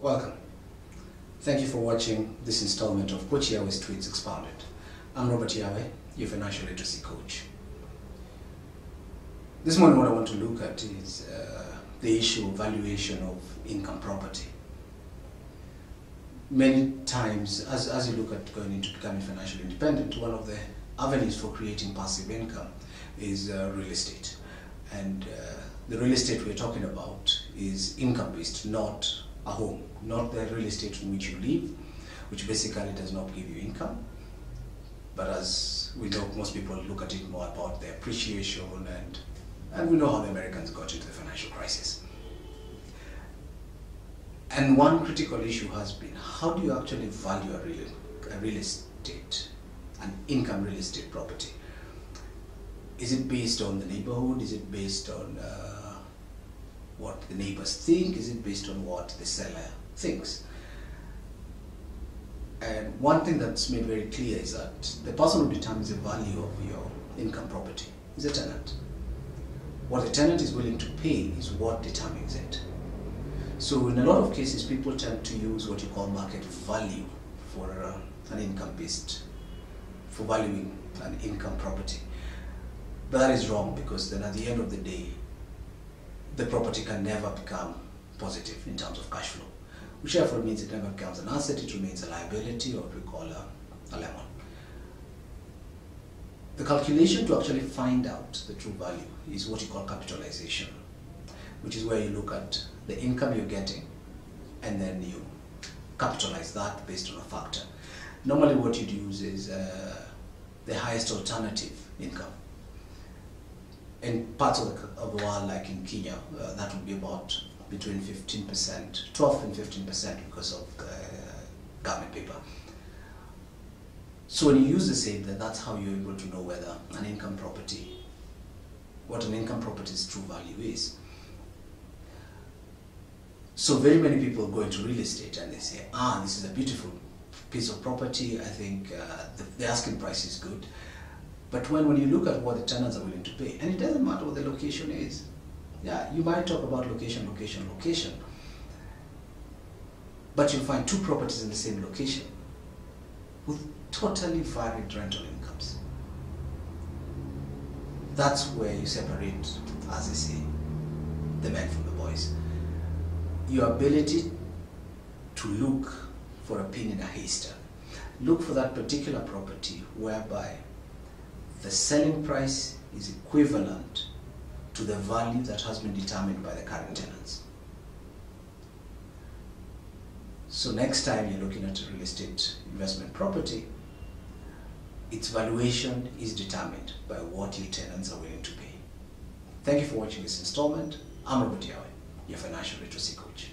Welcome. Thank you for watching this installment of Coach Yahweh's Tweets Expounded. I'm Robert Yahweh, your financial literacy coach. This morning what I want to look at is the issue of valuation of income property. Many times, as you look at going into becoming financially independent, one of the avenues for creating passive income is real estate. And the real estate we're talking about is income-based, not a home, not the real estate in which you live, which basically does not give you income. But as we know, most people look at it more about the appreciation, and we know how the Americans got into the financial crisis. And one critical issue has been, how do you actually value a real estate, an income real estate property? Is it based on the neighborhood? Is it based on what the neighbors think? Is it based on what the seller thinks? And one thing that's made very clear is that the person who determines the value of your income property is a tenant. What the tenant is willing to pay is what determines it. So in a lot of cases, people tend to use what you call market value for an income-based, for valuing an income property. But that is wrong, because then at the end of the day, the property can never become positive in terms of cash flow, which therefore means it never becomes an asset, it remains a liability, or what we call a lemon. The calculation to actually find out the true value is what you call capitalization, which is where you look at the income you're getting and then you capitalize that based on a factor. Normally what you'd use is the highest alternative income. In parts of the world, like in Kenya, that would be about between 15%, 12 and 15% because of government paper. So when you use the same, then that's how you're able to know whether an income property, what an income property's true value is. So very many people go into real estate and they say, this is a beautiful piece of property, I think the asking price is good. But when you look at what the tenants are willing to pay, and it doesn't matter what the location is. Yeah, you might talk about location, but you'll find two properties in the same location with totally varied rental incomes. That's where you separate, as I say, the men from the boys. Your ability to look for a pin in a haystack. Look for that particular property whereby the selling price is equivalent to the value that has been determined by the current tenants. So next time you're looking at a real estate investment property, its valuation is determined by what your tenants are willing to pay. Thank you for watching this installment. I'm Robert Yahweh, your financial literacy coach.